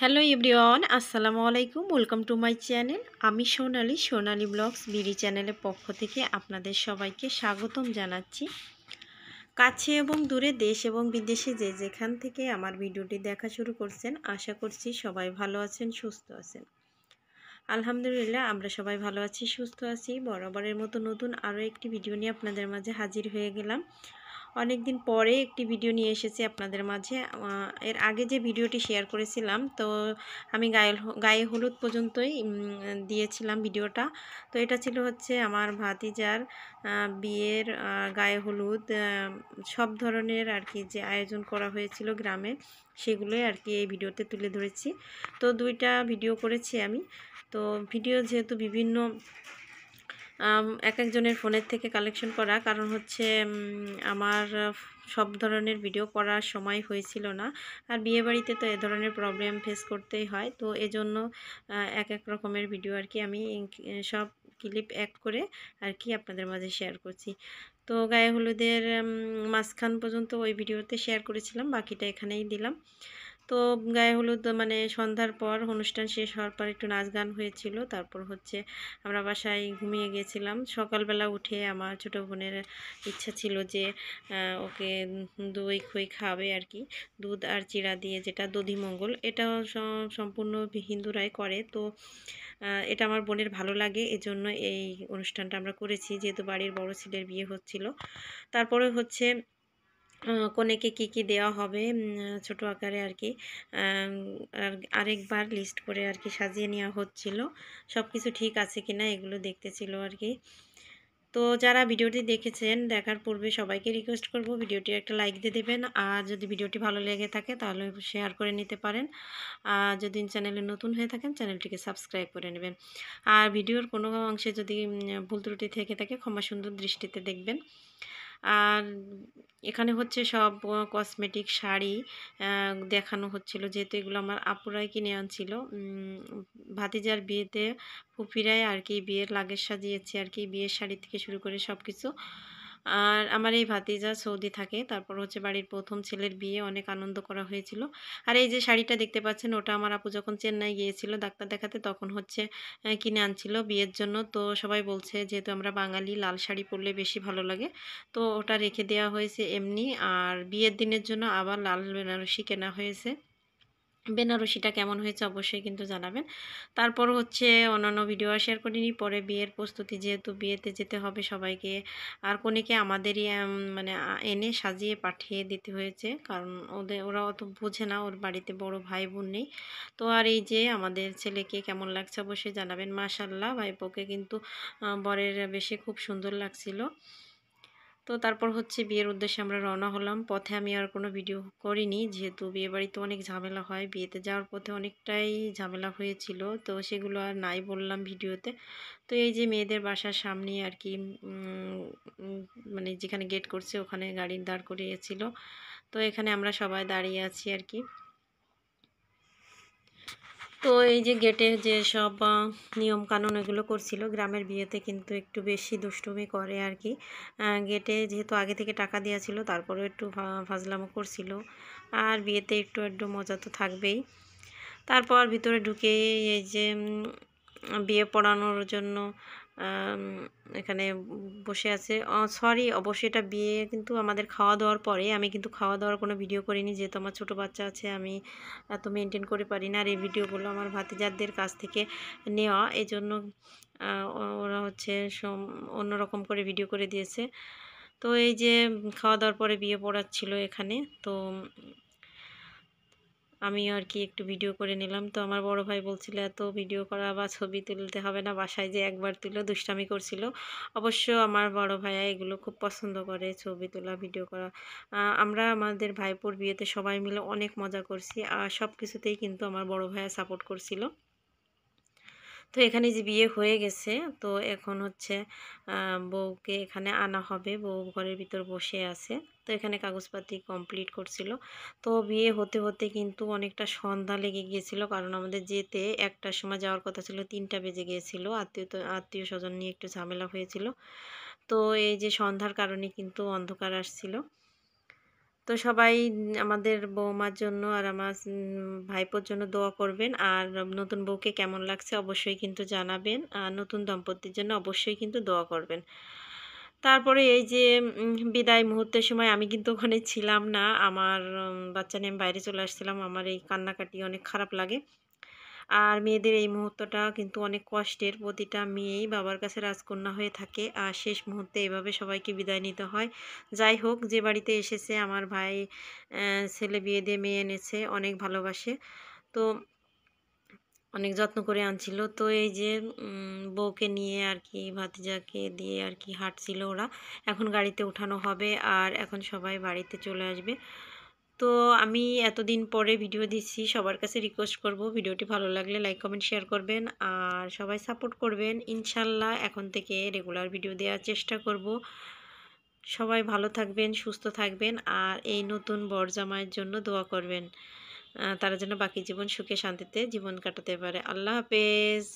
Hello everyone, আসসালামু আলাইকুম। Welcome to my channel. আমি সোনালি ব্লগস বিডি চ্যানেলের পক্ষ থেকে আপনাদের সবাইকে স্বাগতম জানাচ্ছি। কাছে এবং দূরে, দেশ এবং বিদেশে যে যেখান থেকে আমার ভিডিওটি দেখা শুরু করছেন, আশা করছি সবাই ভালো আছেন, সুস্থ আছেন। আলহামদুলিল্লাহ, আমরা সবাই ভালো আছি, সুস্থ আছি। বরাবরের মতো নতুন আরও একটি ভিডিও নিয়ে আপনাদের মাঝে হাজির হয়ে গেলাম। অনেক দিন পরে একটি ভিডিও নিয়ে এসেছি আপনাদের মাঝে। এর আগে যে ভিডিওটি শেয়ার করেছিলাম, তো আমি গায়ে হলুদ পর্যন্তই দিয়েছিলাম ভিডিওটা। তো এটা ছিল হচ্ছে আমার ভাতিজার বিয়ের গায়ে হলুদ, সব ধরনের আর কি যে আয়োজন করা হয়েছিল গ্রামে, সেগুলোই আর কি এই ভিডিওতে তুলে ধরেছি। তো দুইটা ভিডিও করেছি আমি। তো ভিডিও যেহেতু বিভিন্ন এক একজনের ফোনের থেকে কালেকশন করা, কারণ হচ্ছে আমার সব ধরনের ভিডিও করার সময় হয়েছিল না। আর বিয়েবাড়িতে তো এ ধরনের প্রবলেম ফেস করতেই হয়, তো এজন্য এক এক রকমের ভিডিও আর কি আমি সব ক্লিপ এক করে আর কি আপনাদের মাঝে শেয়ার করছি। তো গায়ে হলুদের মাঝখান পর্যন্ত ওই ভিডিওতে শেয়ার করেছিলাম, বাকিটা এখানেই দিলাম। তো গায়ে হলুদ মানে সন্ধ্যার পর অনুষ্ঠান শেষ হওয়ার পর একটু নাচ গান হয়েছিল। তারপর হচ্ছে আমরা বাসায় ঘুমিয়ে গিয়েছিলাম। সকালবেলা উঠে আমার ছোটো বোনের ইচ্ছা ছিল যে ওকে দই খই খাওয়াবে আর কি, দুধ আর চিড়া দিয়ে, যেটা দধিমঙ্গল। এটা সম্পূর্ণ হিন্দুরাই করে। তো এটা আমার বোনের ভালো লাগে, এজন্য এই অনুষ্ঠানটা আমরা করেছি, যেহেতু বাড়ির বড় ছেলের বিয়ে হচ্ছিল। তারপরে হচ্ছে কনেকে কি কি দেওয়া হবে ছোট আকারে আর কি আরেকবার লিস্ট করে আর কি সাজিয়ে নেওয়া হচ্ছিল। সব কিছু ঠিক আছে কিনা এগুলো দেখতেছিল আর কি। তো যারা ভিডিওটি দেখেছেন, দেখার পূর্বে সবাইকে রিকোয়েস্ট করব ভিডিওটি একটা লাইক দিয়ে দেবেন। আর যদি ভিডিওটি ভালো লেগে থাকে তাহলে শেয়ার করে নিতে পারেন। আর যদি চ্যানেলে নতুন হয়ে থাকেন, চ্যানেলটিকে সাবস্ক্রাইব করে নেবেন। আর ভিডিওর কোনো অংশে যদি ভুল ত্রুটি থেকে থাকে, ক্ষমা সুন্দর দৃষ্টিতে দেখবেন। আর এখানে হচ্ছে সব কসমেটিক শাড়ি দেখানো হচ্ছিল, যেহেতু এগুলো আমার আপুরাই কিনে আনছিল। ভাতিজার বিয়েতে ফুপিরাই আর কি বিয়ের লাগেজ সাজিয়েছে আর কি, বিয়ের শাড়ি থেকে শুরু করে সব কিছু। আর আমার এই ভাতিজা সৌদি থাকে। তারপর হচ্ছে বাড়ির প্রথম ছেলের বিয়ে, অনেক আনন্দ করা হয়েছিল। আর এই যে শাড়িটা দেখতে পাচ্ছেন, ওটা আমার আপু যখন চেন্নাই গিয়েছিল ডাক্তার দেখাতে, তখন হচ্ছে কিনে আনছিল বিয়ের জন্য। তো সবাই বলছে যেহেতু আমরা বাঙালি, লাল শাড়ি পরলে বেশি ভালো লাগে, তো ওটা রেখে দেওয়া হয়েছে এমনি। আর বিয়ের দিনের জন্য আবার লাল বেনারসি কেনা হয়েছে। বেনারসিটা কেমন হয়েছে অবশ্যই কিন্তু জানাবেন। তারপর হচ্ছে অন্যান্য ভিডিও শেয়ার করিনি। পরে বিয়ের প্রস্তুতি, যেহেতু বিয়েতে যেতে হবে সবাইকে, আর কনেকে আমাদেরই মানে এনে সাজিয়ে পাঠিয়ে দিতে হয়েছে, কারণ ওরা অত বোঝে না, ওর বাড়িতে বড় ভাই বোন নেই। তো আর এই যে আমাদের ছেলেকে কেমন লাগছে অবশ্যই জানাবেন। মাশাআল্লাহ, ভাইপোকে কিন্তু বরের বেশে খুব সুন্দর লাগছিল। তো তারপর হচ্ছে বিয়ের উদ্দেশ্যে আমরা রওনা হলাম। পথে আমি আর কোনো ভিডিও করিনি, যেহেতু বিয়েবাড়িতে অনেক ঝামেলা হয়, বিয়েতে যাওয়ার পথে অনেকটাই ঝামেলা হয়েছিল, তো সেগুলো আর নাই বললাম ভিডিওতে। তো এই যে মেয়েদের বাসার সামনে আর কি মানে যেখানে গেট করছে ওখানে গাড়ি দাঁড় করিয়েছিল। তো এখানে আমরা সবাই দাঁড়িয়ে আছি আর কি। তো এই যে গেটের যে সব নিয়ম কানুন এগুলো করছিল, গ্রামের বিয়েতে কিন্তু একটু বেশি দুষ্টুমি করে আর কি। গেটে যেহেতু আগে থেকে টাকা দেওয়া ছিল, তারপরেও একটু ফাজলামো করছিল। আর বিয়েতে একটু একটু মজা তো থাকবেই। তারপর ভিতরে ঢুকে এই যে বিয়ে পড়ানোর জন্য এখানে বসে আছে। সরি, অবশ্যই এটা বিয়ে কিন্তু আমাদের খাওয়া দাওয়ার পরে। আমি কিন্তু খাওয়া দাওয়ার কোনো ভিডিও করিনি, যেহেতু আমার ছোটো বাচ্চা আছে, আমি এত মেনটেন করে পারি না। আর এই ভিডিওগুলো আমার ভাতিজাদের কাছ থেকে নেওয়া, এই জন্য ওরা হচ্ছে অন্যরকম করে ভিডিও করে দিয়েছে। তো এই যে খাওয়া দাওয়ার পরে বিয়ে পড়াচ্ছিল এখানে, তো আমিও আর কি একটু ভিডিও করে নিলাম। তো আমার বড় ভাই বলছিল এত ভিডিও করা বা ছবি তুলতে হবে না, বাসায় যে একবার তুলে দুষ্টামি করছিল। অবশ্য আমার বড় ভাইয়া এগুলো খুব পছন্দ করে, ছবি তোলা, ভিডিও করা। আমরা আমাদের ভাইপোর বিয়েতে সবাই মিলে অনেক মজা করছি, আর সব কিছুতেই কিন্তু আমার বড় ভাইয়া সাপোর্ট করছিল। তো এখানে যে বিয়ে হয়ে গেছে, তো এখন হচ্ছে বউকে এখানে আনা হবে, বউ ঘরের ভিতর বসে আছে। তো এখানে কাগজপাতি কমপ্লিট করছিল। তো বিয়ে হতে হতে কিন্তু অনেকটা সন্ধ্যা লেগে গিয়েছিল, কারণ আমাদের যেতে 1টার সময় যাওয়ার কথা ছিল, 3টা বেজে গিয়েছিল। আত্মীয় স্বজন নিয়ে একটু ঝামেলা হয়েছিল। তো এই যে সন্ধ্যার কারণে কিন্তু অন্ধকার আসছিল। তো সবাই আমাদের বৌমার জন্য আর আমার ভাইপোর জন্য দোয়া করবেন। আর নতুন বউকে কেমন লাগছে অবশ্যই কিন্তু জানাবেন। আর নতুন দম্পতির জন্য অবশ্যই কিন্তু দোয়া করবেন। তারপরে এই যে বিদায় মুহূর্তের সময় আমি কিন্তু ওখানে ছিলাম না। আমার বাচ্চা নিয়ে আমি বাইরে চলে আসছিলাম। আমার এই কান্নাকাটি অনেক খারাপ লাগে। আর মেয়েদের এই মুহূর্তটা কিন্তু অনেক কষ্টের। প্রতিটা মেয়েই বাবার কাছে রাজকন্যা হয়ে থাকে। আর শেষ মুহূর্তে এভাবে সবাইকে বিদায় নিতে হয়। যাই হোক, যে বাড়িতে এসেছে আমার ভাই ছেলে বিয়ে দিয়ে মেয়ে এনেছে, অনেক ভালোবাসে। তো অনেক যত্ন করে আনছিল। তো এই যে বউকে নিয়ে আর কি ভাতিজাকে দিয়ে আর কি হাঁটছিল ওরা। এখন গাড়িতে উঠানো হবে আর এখন সবাই বাড়িতে চলে আসবে। তো আমি এতদিন পরে ভিডিও দিচ্ছি, সবার কাছে রিকোয়েস্ট করব ভিডিওটি ভালো লাগলে লাইক কমেন্ট শেয়ার করবেন আর সবাই সাপোর্ট করবেন। ইনশাল্লাহ এখন থেকে রেগুলার ভিডিও দেওয়ার চেষ্টা করব। সবাই ভালো থাকবেন, সুস্থ থাকবেন আর এই নতুন বর জামাইয়ের জন্য দোয়া করবেন। তারা যেন বাকি জীবন সুখে শান্তিতে জীবন কাটাতে পারে। আল্লাহ হাফেজ।